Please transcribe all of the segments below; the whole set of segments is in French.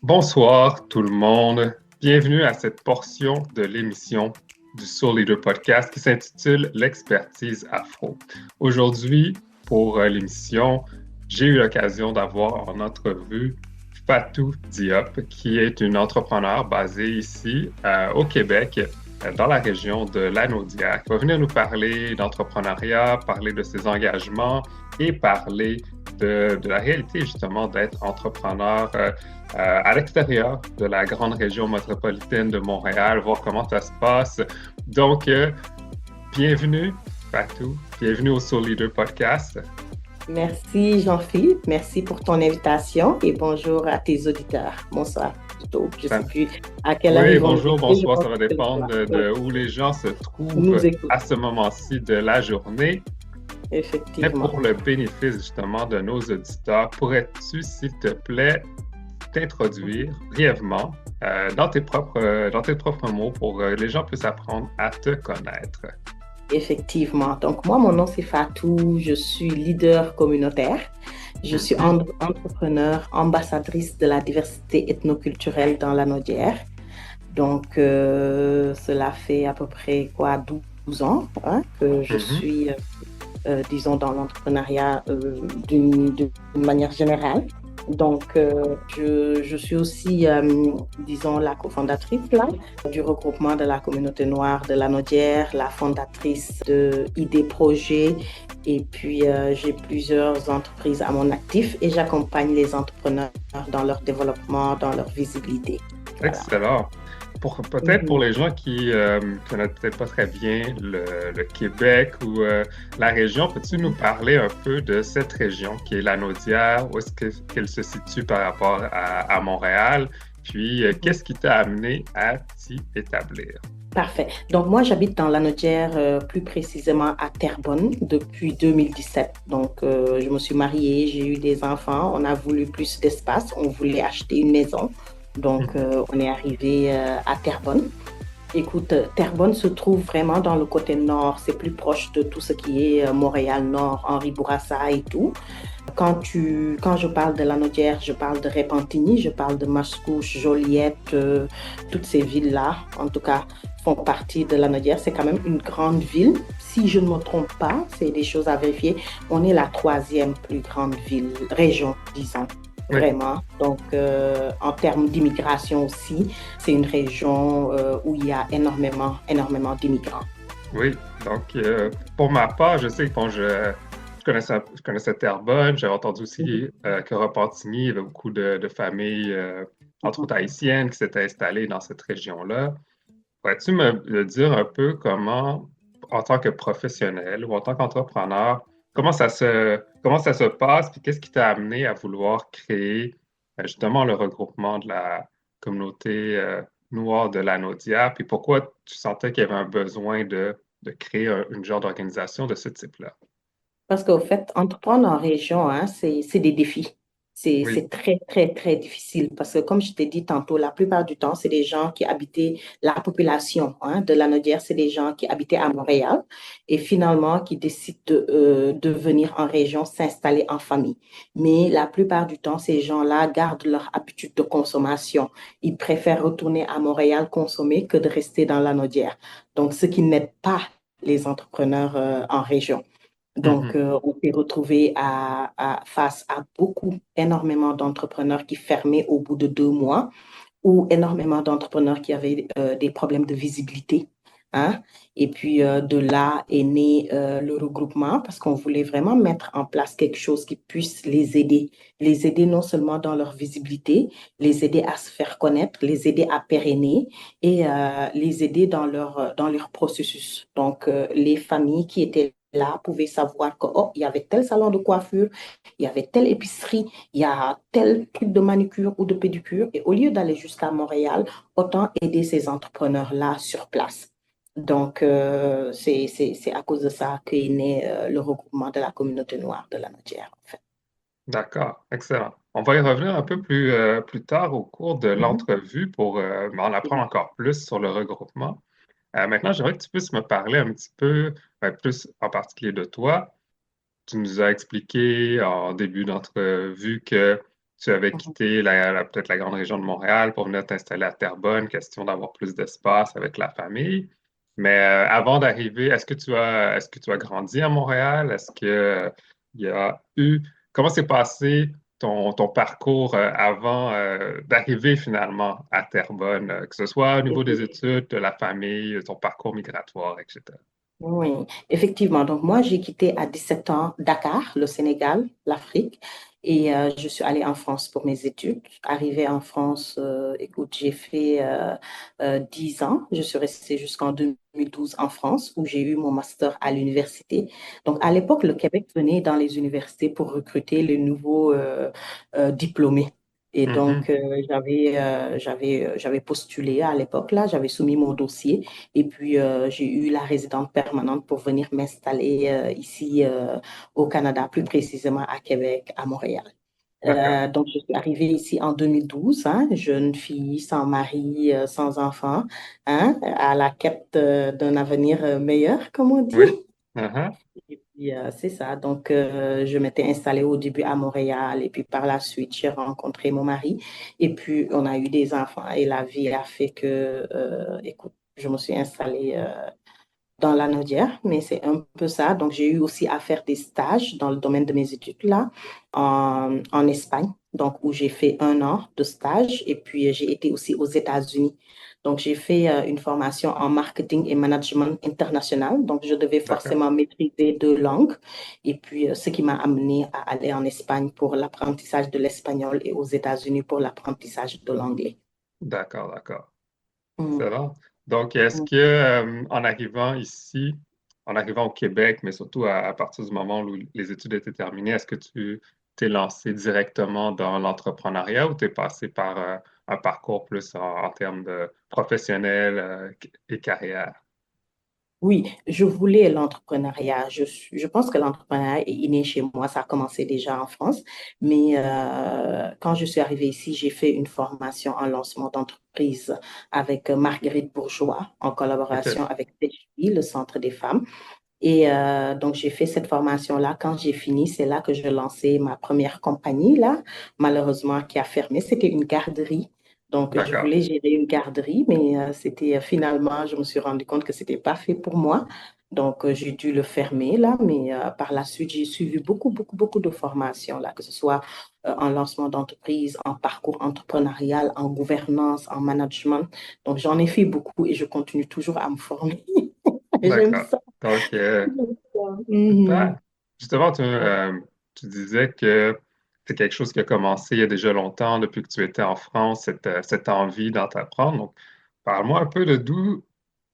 Bonsoir tout le monde. Bienvenue à cette portion de l'émission du Soul Leader Podcast qui s'intitule L'expertise afro. Aujourd'hui, pour l'émission, j'ai eu l'occasion d'avoir en entrevue Fatou Diop, qui est une entrepreneure basée ici au Québec, dans la région de Lanaudière, qui va venir nous parler d'entrepreneuriat, parler de ses engagements et parler de la réalité justement d'être entrepreneur à l'extérieur de la grande région métropolitaine de Montréal, voir comment ça se passe. Donc, bienvenue Fatou, bienvenue au Soul Leader Podcast. Merci Jean-Philippe, merci pour ton invitation et bonjour à tes auditeurs. Bonsoir plutôt. Je ne sais plus à quelle heure Oui, ils vont bonjour, nous écouter. bonsoir, ça va dépendre de où les gens se trouvent à ce moment-ci de la journée. Mais Effectivement. pour le bénéfice justement de nos auditeurs, pourrais-tu, s'il te plaît, t'introduire brièvement dans tes propres mots pour que les gens puissent apprendre à te connaître? Effectivement. Donc moi, mon nom c'est Fatou, je suis leader communautaire. Je suis entrepreneur, ambassadrice de la diversité ethnoculturelle dans Lanaudière. Donc cela fait à peu près 12 ans que je suis, disons, dans l'entrepreneuriat d'une manière générale. Donc, je suis aussi, disons, la cofondatrice là, du regroupement de la communauté noire de Lanaudière, la fondatrice de ID Projet. Et puis, j'ai plusieurs entreprises à mon actif et j'accompagne les entrepreneurs dans leur développement, dans leur visibilité. Voilà. Excellent. Peut-être pour les gens qui connaissent peut-être pas très bien le Québec ou la région, peux-tu nous parler un peu de cette région qui est Lanaudière, où est-ce qu'elle se situe par rapport à Montréal, puis qu'est-ce qui t'a amené à t'y établir? Parfait. Donc, moi, j'habite dans Lanaudière, plus précisément à Terrebonne, depuis 2017. Donc, je me suis mariée, j'ai eu des enfants, on a voulu plus d'espace, on voulait acheter une maison. Donc, on est arrivé à Terrebonne. Écoute, Terrebonne se trouve vraiment dans le côté nord. C'est plus proche de tout ce qui est Montréal-Nord, Henri Bourassa et tout. Quand je parle de Lanaudière, je parle de Repentigny, je parle de Mascouche, Joliette, toutes ces villes-là, en tout cas, font partie de Lanaudière. C'est quand même une grande ville. Si je ne me trompe pas, c'est des choses à vérifier. On est la 3e plus grande région, disons. Vraiment. Donc, en termes d'immigration aussi, c'est une région où il y a énormément d'immigrants. Oui, donc pour ma part, je sais que je connaissais Terrebonne, j'avais entendu aussi que Repentigny, il y avait beaucoup de familles, entre autres haïtiennes, qui s'étaient installées dans cette région-là. Pourrais-tu me dire un peu comment, en tant que professionnel ou en tant qu'entrepreneur, comment ça se passe, puis qu'est-ce qui t'a amené à vouloir créer justement le regroupement de la communauté noire de Lanaudière, puis pourquoi tu sentais qu'il y avait un besoin de créer une genre d'organisation de ce type-là? Parce qu'au fait, entreprendre en région, c'est des défis. Oui. C'est très, très, très difficile parce que, comme je t'ai dit tantôt, la plupart du temps, c'est des gens qui habitaient, la population de Lanaudière, c'est des gens qui habitaient à Montréal et finalement qui décident de venir en région s'installer en famille. Mais la plupart du temps, ces gens-là gardent leur habitude de consommation. Ils préfèrent retourner à Montréal consommer que de rester dans Lanaudière. Donc, ce qui n'aide pas les entrepreneurs en région. Donc, on s'est retrouvé face à énormément d'entrepreneurs qui fermaient au bout de 2 mois ou énormément d'entrepreneurs qui avaient des problèmes de visibilité. Et puis, de là est né le regroupement parce qu'on voulait vraiment mettre en place quelque chose qui puisse les aider non seulement dans leur visibilité, les aider à se faire connaître, les aider à pérenner et les aider dans leur processus. Donc, les familles qui étaient là pouvaient savoir que, il y avait tel salon de coiffure, il y avait telle épicerie, il y a tel truc de manucure ou de pédicure. Et au lieu d'aller jusqu'à Montréal, autant aider ces entrepreneurs-là sur place. Donc, c'est à cause de ça qu'est né le regroupement de la communauté noire de Lanaudière, en fait. D'accord, excellent. On va y revenir un peu plus tard au cours de l'entrevue pour en apprendre encore plus sur le regroupement. Maintenant, j'aimerais que tu puisses me parler un petit peu, plus en particulier de toi. Tu nous as expliqué en début d'entrevue que tu avais Mhm. quitté peut-être la grande région de Montréal pour venir t'installer à Terrebonne, question d'avoir plus d'espace avec la famille. Mais avant d'arriver, est-ce que tu as grandi à Montréal? Est-ce que il y a eu, comment s'est passé ton parcours avant d'arriver finalement à Terrebonne, que ce soit au niveau des études, de la famille, ton parcours migratoire, etc. Oui, effectivement. Donc, moi, j'ai quitté à 17 ans Dakar, le Sénégal, l'Afrique, et je suis allée en France pour mes études. Arrivée en France, écoute, j'ai fait 10 ans. Je suis restée jusqu'en 2012 en France, où j'ai eu mon master à l'université. Donc, à l'époque, le Québec venait dans les universités pour recruter les nouveaux diplômés. Et Mhm. donc, j'avais postulé à l'époque, là, j'avais soumis mon dossier. Et puis, j'ai eu la résidence permanente pour venir m'installer ici au Canada, plus précisément à Québec, à Montréal. D'accord. Donc, je suis arrivée ici en 2012, hein, jeune fille, sans mari, sans enfant, hein, à la quête d'un avenir meilleur, comme on dit. Oui. Uh-huh. Et puis, c'est ça. Donc, je m'étais installée au début à Montréal et puis par la suite, j'ai rencontré mon mari et puis on a eu des enfants et la vie a fait que, écoute, je me suis installée dans la Naudière, mais c'est un peu ça. Donc, j'ai eu aussi à faire des stages dans le domaine de mes études là, en Espagne, donc où j'ai fait 1 an de stage et puis j'ai été aussi aux États-Unis. Donc, j'ai fait une formation en marketing et management international. Donc, je devais D'accord. forcément maîtriser 2 langues. Et puis, ce qui m'a amené à aller en Espagne pour l'apprentissage de l'espagnol et aux États-Unis pour l'apprentissage de l'anglais. D'accord, d'accord. Mm, Excellent. Donc, est-ce mm. que en arrivant ici, en arrivant au Québec, mais surtout à partir du moment où les études étaient terminées, est-ce que tu t'es lancé directement dans l'entrepreneuriat ou t'es passé par un parcours plus en termes de professionnel et carrière? Oui, je voulais l'entrepreneuriat. Je pense que l'entrepreneuriat est inné chez moi. Ça a commencé déjà en France. Mais quand je suis arrivée ici, j'ai fait une formation en lancement d'entreprise avec Marguerite Bourgeois en OK. collaboration avec CHI, le Centre des femmes. Et donc, j'ai fait cette formation-là. Quand j'ai fini, c'est là que je lançais ma première compagnie, là, malheureusement, qui a fermé. C'était une garderie. Donc, je D'accord. voulais gérer une garderie, mais c'était finalement, je me suis rendu compte que c'était pas fait pour moi. Donc, j'ai dû le fermer, là. Mais par la suite, j'ai suivi beaucoup, beaucoup, beaucoup de formations, là, que ce soit en lancement d'entreprise, en parcours entrepreneurial, en gouvernance, en management. Donc, j'en ai fait beaucoup et je continue toujours à me former. J'aime D'accord. ça. Donc, Mhm. super. Justement, tu disais que c'est quelque chose qui a commencé il y a déjà longtemps, depuis que tu étais en France, cette envie d'entreprendre. Donc, parle-moi un peu de d'où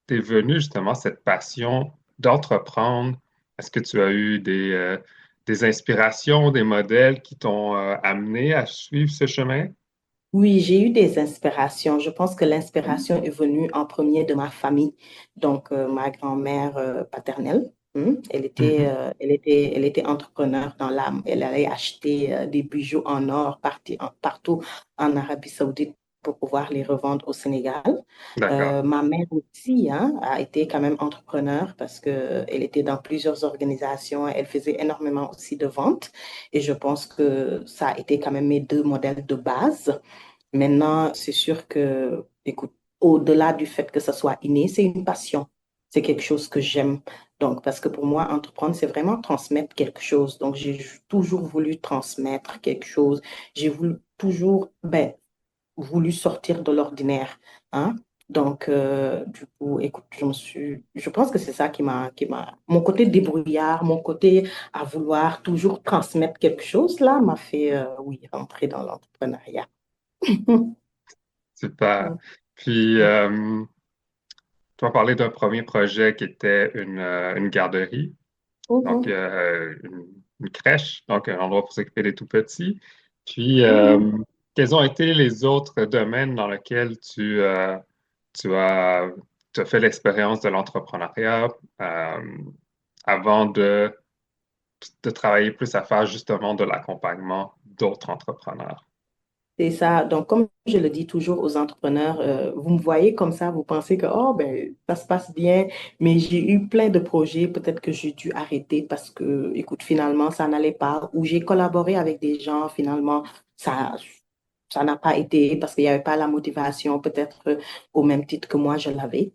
t'es venue justement cette passion d'entreprendre. Est-ce que tu as eu des inspirations, des modèles qui t'ont amené à suivre ce chemin? Oui, j'ai eu des inspirations. Je pense que l'inspiration est venue en premier de ma famille. Donc, ma grand-mère paternelle, Mhm. elle était entrepreneur dans l'âme. Elle allait acheter des bijoux en or partout en Arabie Saoudite pour pouvoir les revendre au Sénégal. D'accord. Ma mère aussi, hein, a été quand même entrepreneur parce que elle était dans plusieurs organisations. Elle faisait énormément aussi de ventes. Et je pense que ça a été quand même mes 2 modèles de base. Maintenant, c'est sûr que, écoute, au-delà du fait que ça soit inné, c'est une passion. C'est quelque chose que j'aime. Donc, parce que pour moi, entreprendre, c'est vraiment transmettre quelque chose. Donc, j'ai toujours voulu transmettre quelque chose. J'ai voulu toujours, ben, voulu sortir de l'ordinaire, hein. Donc, du coup, écoute, je pense que c'est ça mon côté débrouillard, mon côté à vouloir toujours transmettre quelque chose, là, m'a fait, oui, rentrer dans l'entrepreneuriat. Super. Puis, tu as parlé d'un premier projet qui était une garderie, donc Mhm, une crèche, donc un endroit pour s'occuper des tout petits. Puis, mhm. quels ont été les autres domaines dans lesquels tu as, tu as fait l'expérience de l'entrepreneuriat euh, avant de travailler plus à faire justement de l'accompagnement d'autres entrepreneurs? C'est ça. Donc, comme je le dis toujours aux entrepreneurs, vous me voyez comme ça, vous pensez que, oh, ben, ça se passe bien, mais j'ai eu plein de projets, peut-être que j'ai dû arrêter parce que, écoute, finalement, ça n'allait pas, ou j'ai collaboré avec des gens, finalement, ça, ça n'a pas été parce qu'il n'y avait pas la motivation, peut-être au même titre que moi, je l'avais.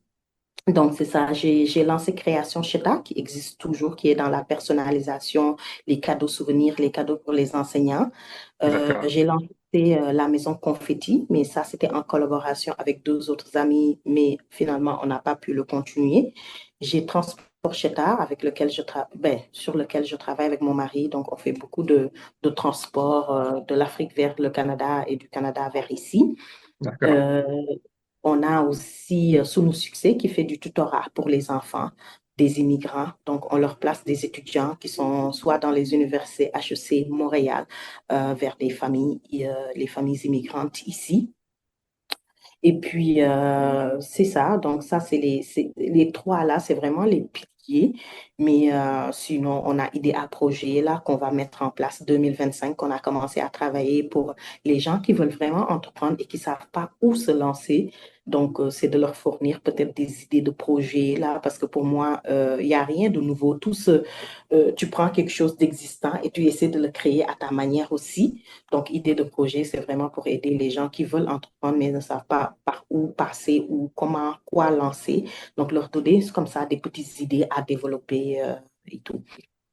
Donc, c'est ça. J'ai lancé Création Cheta, qui existe toujours, qui est dans la personnalisation, les cadeaux souvenirs, les cadeaux pour les enseignants. D'accord. J'ai lancé la maison Confetti, mais ça, c'était en collaboration avec deux autres amis, mais finalement, on n'a pas pu le continuer. J'ai Transport Cheta, avec lequel ben, sur lequel je travaille avec mon mari. Donc, on fait beaucoup de transport de l'Afrique vers le Canada et du Canada vers ici. D'accord. Euh, on a aussi Sous nos succès qui fait du tutorat pour les enfants des immigrants. Donc, on leur place des étudiants qui sont soit dans les universités HEC Montréal vers les familles immigrantes ici. Et puis, c'est ça. Donc, ça, les trois là, c'est vraiment les piliers. Mais sinon, on a IDEA Projet là qu'on va mettre en place 2025, qu'on a commencé à travailler pour les gens qui veulent vraiment entreprendre et qui ne savent pas où se lancer. Donc, c'est de leur fournir peut-être des idées de projets là, parce que pour moi, il n'y a rien de nouveau. Tu prends quelque chose d'existant et tu essaies de le créer à ta manière aussi. Donc, idée de projet, c'est vraiment pour aider les gens qui veulent entreprendre mais ne savent pas par où passer ou comment, quoi lancer. Donc, leur donner comme ça des petites idées à développer et tout.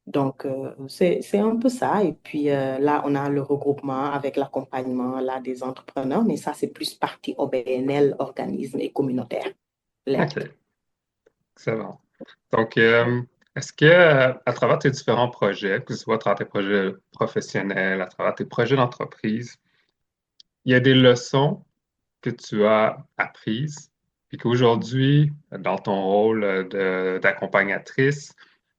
Donc, c'est un peu ça. Et puis là, on a le regroupement avec l'accompagnement là, des entrepreneurs, mais ça, c'est plus partie OBNL, organisme et communautaire. OK. L'aide. Excellent. Donc, est-ce que, à travers tes différents projets, que ce soit à travers tes projets professionnels, à travers tes projets d'entreprise, il y a des leçons que tu as apprises, puis qu'aujourd'hui, dans ton rôle d'accompagnatrice,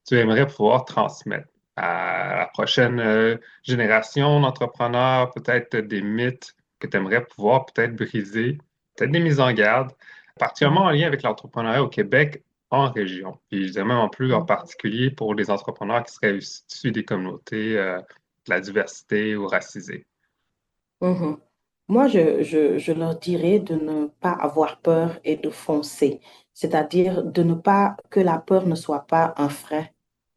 tu aimerais pouvoir transmettre à la prochaine génération d'entrepreneurs, peut-être des mythes que tu aimerais pouvoir peut-être briser, peut-être des mises en garde, particulièrement en lien avec l'entrepreneuriat au Québec en région. Puis je dirais même en plus en particulier pour les entrepreneurs qui seraient issus des communautés de la diversité ou racisées. Mhm. Moi, je leur dirais de ne pas avoir peur et de foncer, c'est-à-dire de ne pas que la peur ne soit pas un frein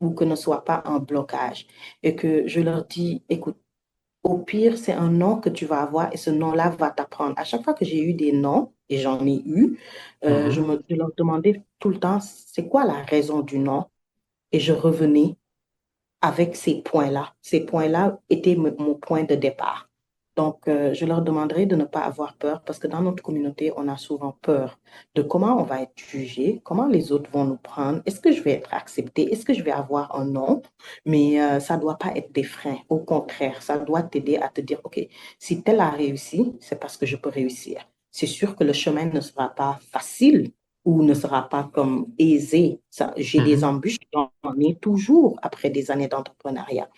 ou que ne soit pas un blocage. Et que je leur dis, écoute, au pire, c'est un nom que tu vas avoir et ce nom-là va t'apprendre. À chaque fois que j'ai eu des noms, et j'en ai eu, Mhm. je leur demandais tout le temps, c'est quoi la raison du nom? Et je revenais avec ces points-là. Ces points-là étaient mon point de départ. Donc, je leur demanderai de ne pas avoir peur parce que dans notre communauté, on a souvent peur de comment on va être jugé, comment les autres vont nous prendre, est-ce que je vais être accepté, est-ce que je vais avoir un nom, mais ça ne doit pas être des freins. Au contraire, ça doit t'aider à te dire, OK, si tel a réussi, c'est parce que je peux réussir. C'est sûr que le chemin ne sera pas facile, ou ne sera pas comme aisé. Ça, j'ai des Mhm. embûches, j'en ai toujours après des années d'entrepreneuriat.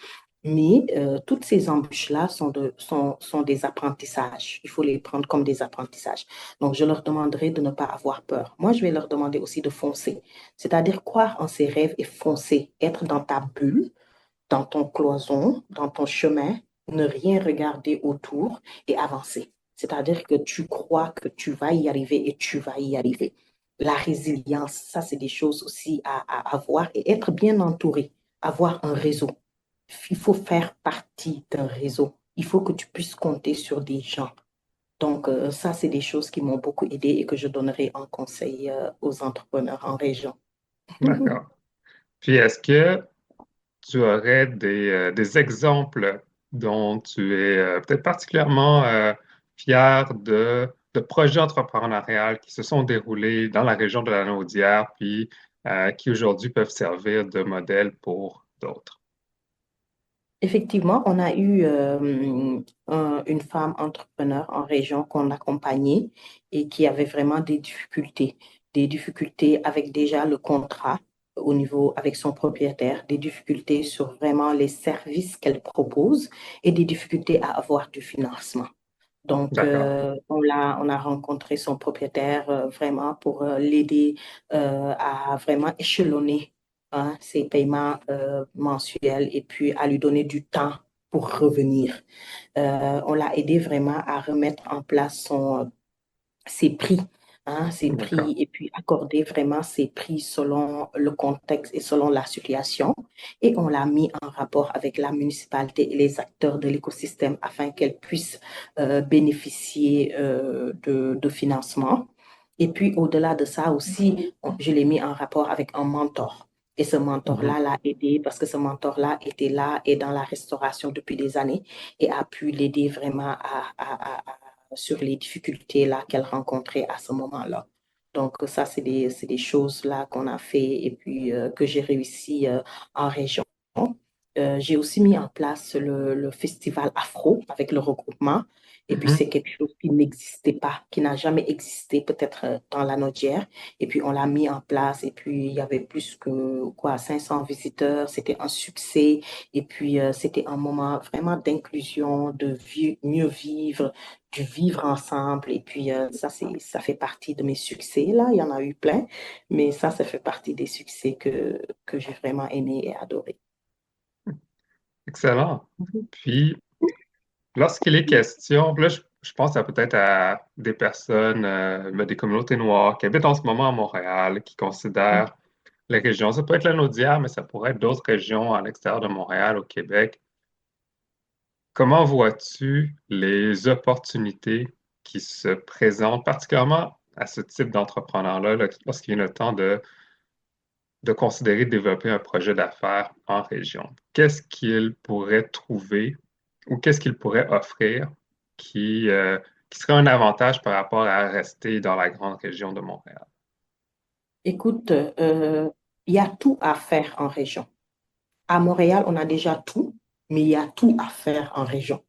Mais toutes ces embûches-là sont des apprentissages. Il faut les prendre comme des apprentissages. Donc, je leur demanderai de ne pas avoir peur. Moi, je vais leur demander aussi de foncer, c'est-à-dire croire en ses rêves et foncer, être dans ta bulle, dans ton cloison, dans ton chemin, ne rien regarder autour et avancer. C'est-à-dire que tu crois que tu vas y arriver et tu vas y arriver. La résilience, ça, c'est des choses aussi à avoir et être bien entouré, avoir un réseau. Il faut faire partie d'un réseau. Il faut que tu puisses compter sur des gens. Donc, ça, c'est des choses qui m'ont beaucoup aidé et que je donnerai en conseil aux entrepreneurs en région. D'accord. Puis est-ce que tu aurais des exemples dont tu es peut-être particulièrement fier de projets entrepreneuriaux qui se sont déroulés dans la région de la Naudière, puis qui aujourd'hui peuvent servir de modèle pour d'autres? Effectivement, on a eu une femme entrepreneur en région qu'on accompagnait et qui avait vraiment des difficultés avec déjà le contrat au niveau avec son propriétaire, des difficultés sur vraiment les services qu'elle propose et des difficultés à avoir du financement. Donc, D'accord. on a rencontré son propriétaire vraiment pour l'aider à vraiment échelonner ses paiements mensuels et puis à lui donner du temps pour revenir. On l'a aidé vraiment à remettre en place ses prix, hein, ses D'accord. prix, et puis accorder vraiment ses prix selon le contexte et selon la situation. Et on l'a mis en rapport avec la municipalité et les acteurs de l'écosystème afin qu'elles puissent bénéficier de financement. Et puis, au-delà de ça aussi, je l'ai mis en rapport avec un mentor. Et ce Mhm. mentor-là l'a aidé parce que ce mentor-là était là et dans la restauration depuis des années et a pu l'aider vraiment sur les difficultés là qu'elle rencontrait à ce moment-là. Donc, ça, c'est des choses là qu'on a fait et puis que j'ai réussi en région. J'ai aussi mis en place le festival Afro avec le regroupement. Et puis, Mhm. c'est quelque chose qui n'existait pas, qui n'a jamais existé peut-être dans la Nodière. Et puis, on l'a mis en place. Et puis, il y avait plus que quoi, 500 visiteurs. C'était un succès. Et puis, c'était un moment vraiment d'inclusion, de mieux vivre, du vivre ensemble. Et puis, ça fait partie de mes succès. Là, il y en a eu plein. Mais ça fait partie des succès que j'ai vraiment aimé et adoré. Excellent. Puis, lorsqu'il est question, là, je pense peut-être à des personnes, ben, des communautés noires qui habitent en ce moment à Montréal, qui considèrent les régions. Ça peut être la Naudière, mais ça pourrait être d'autres régions à l'extérieur de Montréal, au Québec. Comment vois-tu les opportunités qui se présentent, particulièrement à ce type d'entrepreneur-là, là, lorsqu'il vient le temps de considérer développer un projet d'affaires en région? Qu'est-ce qu'il pourrait trouver ou qu'est-ce qu'il pourrait offrir qui serait un avantage par rapport à rester dans la grande région de Montréal? Écoute, il y a tout à faire en région. À Montréal, on a déjà tout, mais il y a tout à faire en région.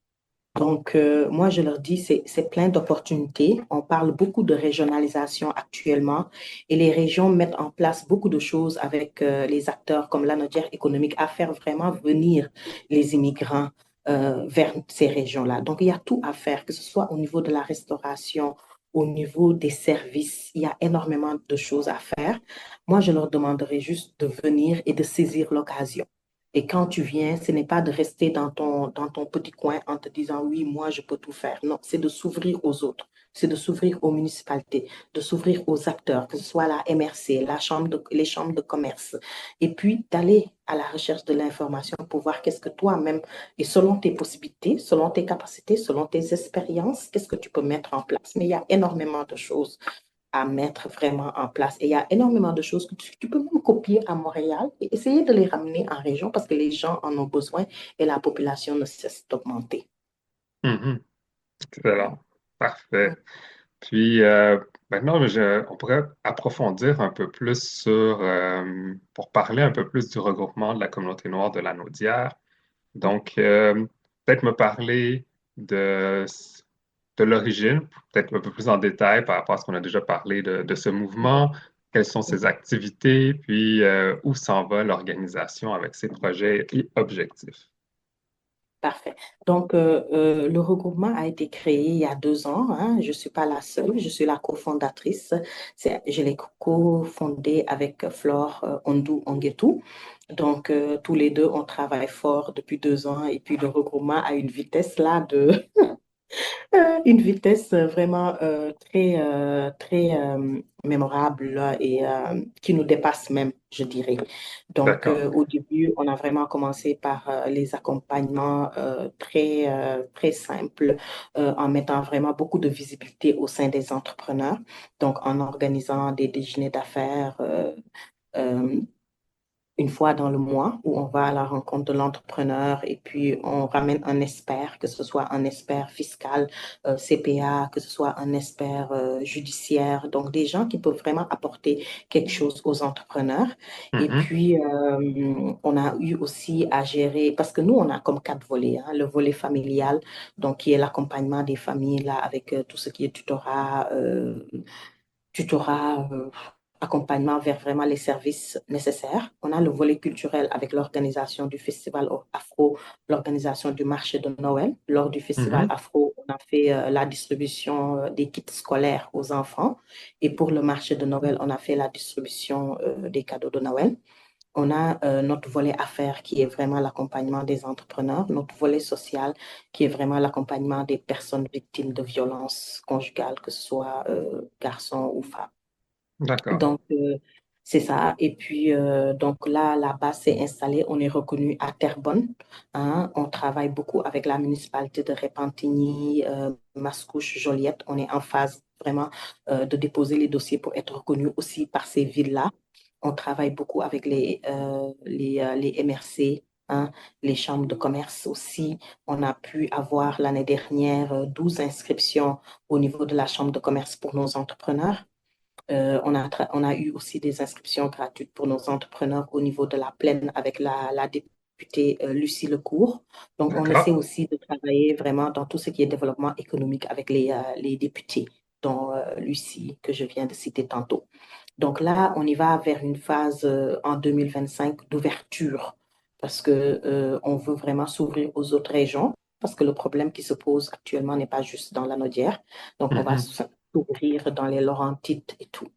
Donc, moi, je leur dis, c'est plein d'opportunités. On parle beaucoup de régionalisation actuellement et les régions mettent en place beaucoup de choses avec les acteurs comme la Nodière économique à faire vraiment venir les immigrants vers ces régions-là. Donc, il y a tout à faire, que ce soit au niveau de la restauration, au niveau des services. Il y a énormément de choses à faire. Moi, je leur demanderais juste de venir et de saisir l'occasion. Et quand tu viens, ce n'est pas de rester dans ton petit coin en te disant, oui, moi, je peux tout faire. Non, c'est de s'ouvrir aux autres, c'est de s'ouvrir aux municipalités, de s'ouvrir aux acteurs, que ce soit la MRC, les chambres de commerce, et puis d'aller à la recherche de l'information pour voir qu'est-ce que toi-même, et selon tes possibilités, selon tes capacités, selon tes expériences, qu'est-ce que tu peux mettre en place. Mais il y a énormément de choses à mettre vraiment en place. Et il y a énormément de choses que tu peux même copier à Montréal et essayer de les ramener en région parce que les gens en ont besoin et la population ne cesse d'augmenter. Mhm. Excellent. Parfait. Puis maintenant, on pourrait approfondir un peu plus pour parler un peu plus du regroupement de la communauté noire de la Naudière. Donc, peut-être me parler de, de l'origine, peut-être un peu plus en détail par rapport à ce qu'on a déjà parlé de ce mouvement, quelles sont ses activités, puis où s'en va l'organisation avec ses projets et objectifs. Parfait. Donc, le regroupement a été créé il y a 2 ans, hein. Je ne suis pas la seule, je suis la cofondatrice. Je l'ai cofondé avec Flore Ondou Onguetou. Donc, tous les deux, on travaille fort depuis 2 ans et puis le regroupement a une vitesse là une vitesse vraiment très mémorable là, et qui nous dépasse même, je dirais. Donc, D'accord. au début, on a vraiment commencé par les accompagnements très simples en mettant vraiment beaucoup de visibilité au sein des entrepreneurs. Donc, en organisant des déjeuners d'affaires. Euh, une fois dans le mois où on va à la rencontre de l'entrepreneur et puis on ramène un expert, que ce soit un expert fiscal, CPA, que ce soit un expert judiciaire, donc des gens qui peuvent vraiment apporter quelque chose aux entrepreneurs. Et Mhm. puis, on a eu aussi à gérer, parce que nous, on a comme 4 volets, hein, le volet familial, donc qui est l'accompagnement des familles là, avec tout ce qui est tutorat, accompagnement vers vraiment les services nécessaires. On a le volet culturel avec l'organisation du Festival Afro, l'organisation du marché de Noël. Lors du Festival Mhm. Afro, on a fait la distribution des kits scolaires aux enfants. Et pour le marché de Noël, on a fait la distribution des cadeaux de Noël. On a notre volet affaires qui est vraiment l'accompagnement des entrepreneurs, notre volet social qui est vraiment l'accompagnement des personnes victimes de violences conjugales, que ce soit garçons ou femmes. D'accord. Donc, c'est ça. Et puis, donc là, la base s'est installée. On est reconnu à Terrebonne, hein. On travaille beaucoup avec la municipalité de Repentigny, Mascouche, Joliette. On est en phase vraiment de déposer les dossiers pour être reconnu aussi par ces villes-là. On travaille beaucoup avec les MRC, hein, les chambres de commerce aussi. On a pu avoir l'année dernière 12 inscriptions au niveau de la chambre de commerce pour nos entrepreneurs. On a eu aussi des inscriptions gratuites pour nos entrepreneurs au niveau de la plaine avec la députée Lucie Lecourt. Donc, on essaie D'accord. aussi de travailler vraiment dans tout ce qui est développement économique avec les députés, dont Lucie, que je viens de citer tantôt. Donc là, on y va vers une phase en 2025 d'ouverture parce que on veut vraiment s'ouvrir aux autres régions parce que le problème qui se pose actuellement n'est pas juste dans la Nodière. Donc, on va Mhm. s'ouvrir dans les Laurentides et tout.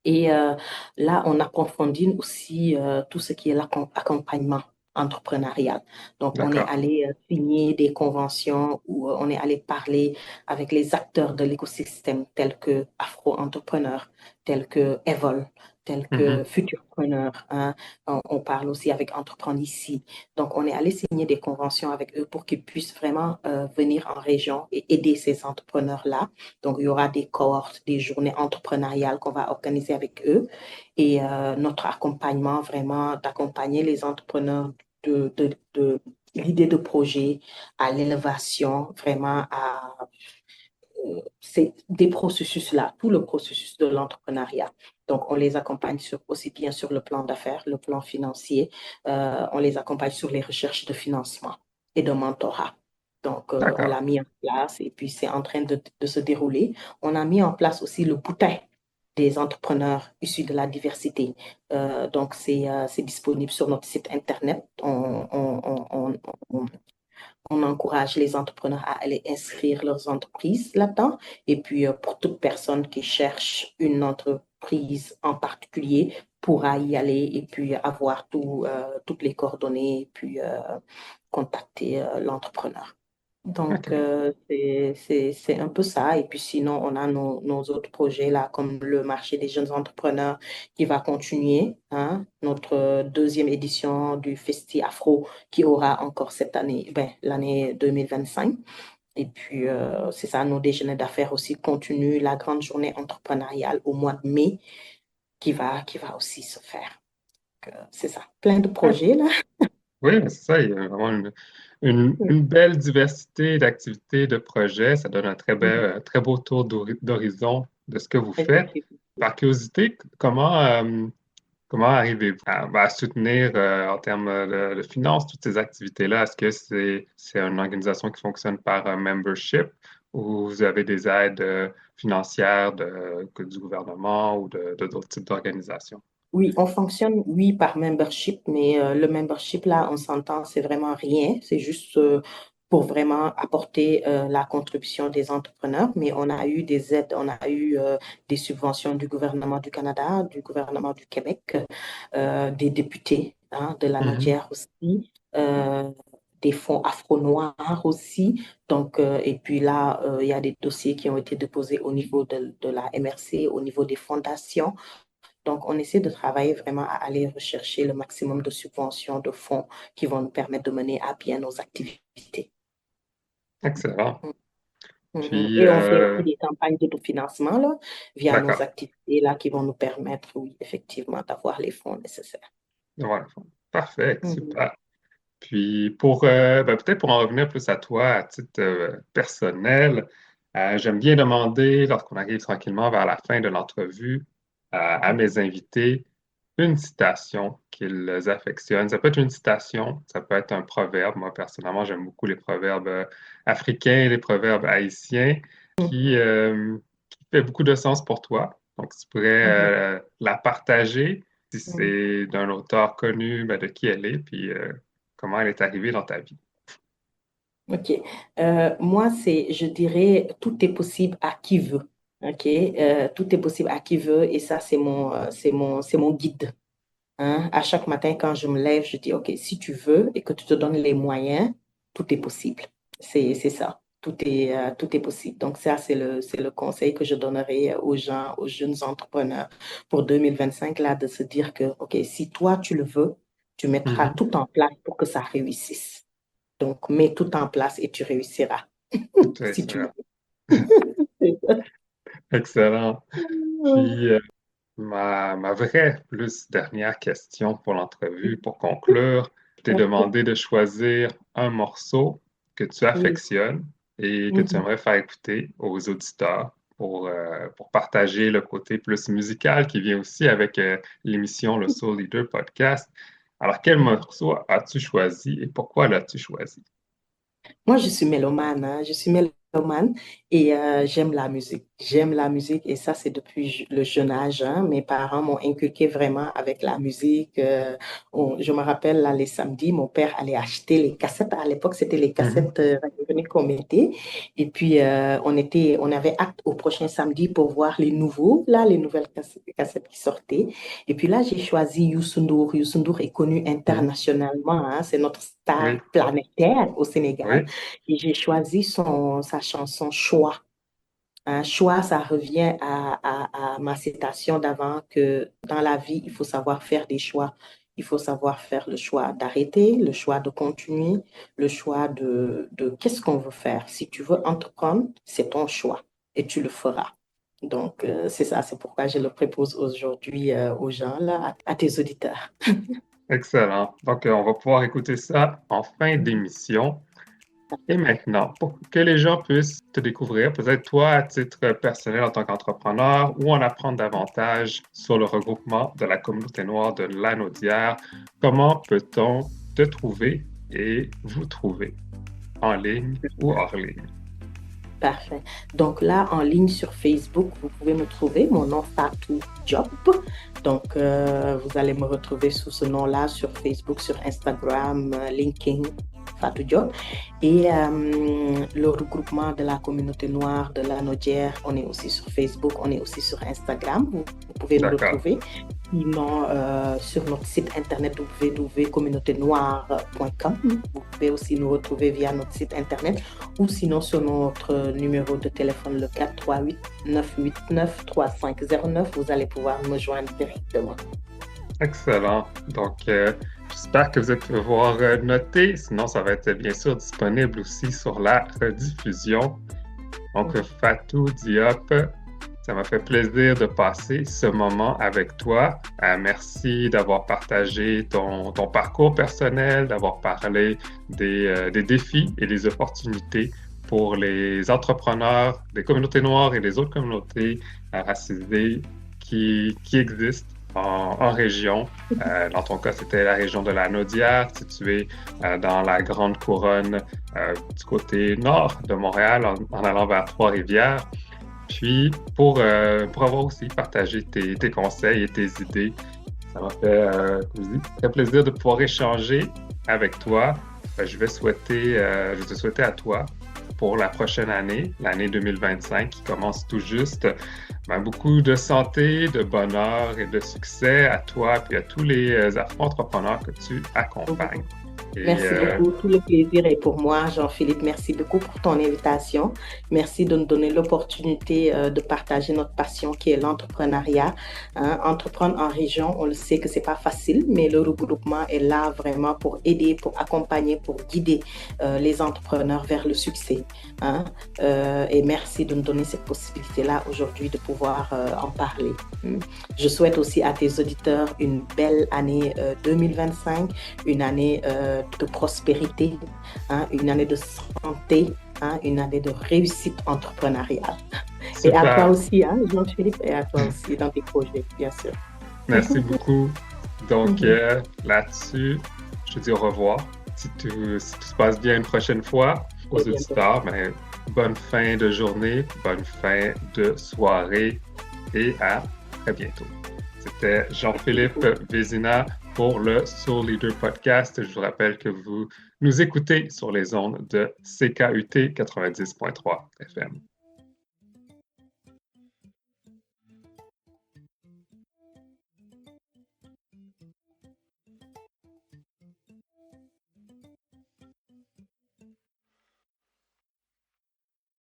Et là, on approfondit aussi tout ce qui est l'accompagnement entrepreneurial. Donc, on est D'accord. allé signer des conventions où on est allé parler avec les acteurs de l'écosystème tels que Afro-Entrepreneurs, tels que Evol, tels que Mhm. Futurpreneur, hein. On parle aussi avec Entreprendre ici. Donc, on est allé signer des conventions avec eux pour qu'ils puissent vraiment venir en région et aider ces entrepreneurs-là. Donc, il y aura des cohortes, des journées entrepreneuriales qu'on va organiser avec eux et notre accompagnement, vraiment d'accompagner les entrepreneurs de l'idée de projet à l'élévation, vraiment à c'est des processus-là, tout le processus de l'entrepreneuriat. Donc, on les accompagne aussi bien sur le plan d'affaires, le plan financier, on les accompagne sur les recherches de financement et de mentorat. Donc, on D'accord. l'a mis en place et puis c'est en train de se dérouler. On a mis en place aussi le boutin des entrepreneurs issus de la diversité. Donc, c'est disponible sur notre site Internet. On encourage les entrepreneurs à aller inscrire leurs entreprises là-dedans. Et puis, pour toute personne qui cherche une entreprise en particulier, pourra y aller et puis avoir toutes les coordonnées et puis contacter l'entrepreneur. Donc, OK. c'est un peu ça. Et puis sinon, on a nos autres projets là, comme le marché des jeunes entrepreneurs qui va continuer, hein. Notre deuxième édition du Festi Afro qui aura encore cette année, ben, l'année 2025. Et puis, c'est ça, nos déjeuners d'affaires aussi continuent, la grande journée entrepreneuriale au mois de mai qui va aussi se faire. C'est ça, plein de Ouais. projets là. Oui, mais c'est ça, il y a vraiment une belle diversité d'activités, de projets. Ça donne un très beau tour d'horizon de ce que vous faites. Effectivement. Par curiosité, comment arrivez-vous à soutenir en termes de finances toutes ces activités-là? Est-ce que c'est une organisation qui fonctionne par membership ou vous avez des aides financières du gouvernement ou de d'autres types d'organisations? Oui, on fonctionne, oui, par membership, mais le membership, là, on s'entend, c'est vraiment rien. C'est juste pour vraiment apporter la contribution des entrepreneurs. Mais on a eu des aides, on a eu des subventions du gouvernement du Canada, du gouvernement du Québec, des députés, hein, de la Mhm. Nodière aussi, des fonds afro-noirs aussi. Donc, et puis là, il y a des dossiers qui ont été déposés au niveau de la MRC, au niveau des fondations. Donc, on essaie de travailler vraiment à aller rechercher le maximum de subventions, de fonds qui vont nous permettre de mener à bien nos activités. Excellent. Mhm. Puis, Et on fait aussi des campagnes d'autofinancement là, via nos d'accord. activités là, qui vont nous permettre, oui, effectivement, d'avoir les fonds nécessaires. Ouais, parfait, Mhm. super. Puis peut-être pour en revenir plus à toi, à titre personnel, j'aime bien demander, lorsqu'on arrive tranquillement vers la fin de l'entrevue, à mes invités, une citation qu'ils affectionnent. Ça peut être une citation, ça peut être un proverbe. Moi, personnellement, j'aime beaucoup les proverbes africains et les proverbes haïtiens qui fait beaucoup de sens pour toi. Donc, tu Mhm. pourrais la partager. Si Mhm. c'est d'un auteur connu, ben, de qui elle est, puis comment elle est arrivée dans ta vie. OK. Moi, je dirais, tout est possible à qui veut. OK. Tout est possible à qui veut et ça, c'est mon guide. Hein. À chaque matin, quand je me lève, je dis, OK, si tu veux et que tu te donnes les moyens, tout est possible. C'est ça. Tout est possible. Donc, ça, c'est le conseil que je donnerai aux gens, aux jeunes entrepreneurs pour 2025, là, de se dire que, OK, si toi, tu le veux, tu mettras Mhm. tout en place pour que ça réussisse. Donc, mets tout en place et tu réussiras, C'est si tu excellent. veux. Excellent. Puis, ma vraie plus dernière question pour l'entrevue, pour conclure, je t'ai demandé de choisir un morceau que tu Oui. affectionnes et que tu Mhm. aimerais faire écouter aux auditeurs pour partager le côté plus musical qui vient aussi avec l'émission Le Soul Leader Podcast. Alors, quel morceau as-tu choisi et pourquoi l'as-tu choisi? Moi, je suis mélomane, hein. Je suis mélomane et j'aime la musique. J'aime la musique et ça, c'est depuis le jeune âge, hein. Mes parents m'ont inculqué vraiment avec la musique. Je me rappelle, là, les samedis, mon père allait acheter les cassettes. À l'époque, c'était les Mhm. cassettes radiophoniques qu'on mettait. Et puis, on avait hâte au prochain samedi pour voir les nouveaux, là, les nouvelles cassettes qui sortaient. Et puis là, j'ai choisi Youssou N'Dour. Youssou N'Dour est connu Mhm. internationalement, hein. C'est notre star Oui, planétaire au Sénégal. oui, Et j'ai choisi sa chanson Choix. Un choix, ça revient à ma citation d'avant que dans la vie, il faut savoir faire des choix. Il faut savoir faire le choix d'arrêter, le choix de continuer, le choix de qu'est-ce qu'on veut faire. Si tu veux entreprendre, c'est ton choix et tu le feras. Donc, c'est ça, c'est pourquoi je le propose aujourd'hui aux gens, là, à tes auditeurs. excellent. Donc, on va pouvoir écouter ça en fin d'émission. Et maintenant, pour que les gens puissent te découvrir, peut-être toi à titre personnel en tant qu'entrepreneur ou en apprendre davantage sur le regroupement de la communauté noire de Lanaudière, comment peut-on te trouver et vous trouver en ligne ou hors ligne? Parfait. Donc là, en ligne sur Facebook, vous pouvez me trouver, mon nom Fatou Job. Donc, vous allez me retrouver sous ce nom-là sur Facebook, sur Instagram, LinkedIn, Fatou Job. Et le regroupement de la communauté noire de la Nodière, on est aussi sur Facebook, on est aussi sur Instagram. Vous pouvez nous D'accord. retrouver. Sinon, sur notre site internet www.communauténoire.com. Vous pouvez aussi nous retrouver via notre site internet ou sinon sur notre numéro de téléphone le 438-989-3509. Vous allez pouvoir me joindre directement. Excellent. Donc, j'espère que vous allez pouvoir noter. Sinon, ça va être bien sûr disponible aussi sur la rediffusion. Donc, Fatou Diop, ça m'a fait plaisir de passer ce moment avec toi. Merci d'avoir partagé ton parcours personnel, d'avoir parlé des défis et des opportunités pour les entrepreneurs des communautés noires et des autres communautés racisées qui existent en région. Dans ton cas, c'était la région de la Naudière, située dans la grande couronne du côté nord de Montréal, en allant vers Trois-Rivières. Puis, pour avoir aussi partagé tes conseils et tes idées, ça m'a fait, comme je dis, très plaisir de pouvoir échanger avec toi. Je vais te souhaiter à toi pour la prochaine année, l'année 2025 qui commence tout juste, beaucoup de santé, de bonheur et de succès à toi puis à tous les afro-entrepreneurs que tu accompagnes. Et Merci beaucoup. Tout le plaisir est pour moi, Jean-Philippe. Merci beaucoup pour ton invitation. Merci de nous donner l'opportunité de partager notre passion qui est l'entrepreneuriat. Hein. Entreprendre en région, on le sait que c'est pas facile, mais le regroupement est là vraiment pour aider, pour accompagner, pour guider les entrepreneurs vers le succès. Hein. Et merci de nous donner cette possibilité-là aujourd'hui de pouvoir en parler. Je souhaite aussi à tes auditeurs une belle année 2025, une année de prospérité, hein, une année de santé, hein, une année de réussite entrepreneuriale. Et à toi super, aussi, hein, Jean-Philippe, et à toi aussi dans tes projets, bien sûr. merci beaucoup. Donc là-dessus, je te dis au revoir. Si tout se passe bien une prochaine fois, Très aux bientôt. auditeurs, ben, bonne fin de journée, bonne fin de soirée et à très bientôt. C'était Merci Jean-Philippe beaucoup. Vézina pour le Soul Leader Podcast. Je vous rappelle que vous nous écoutez sur les ondes de CKUT 90.3 FM.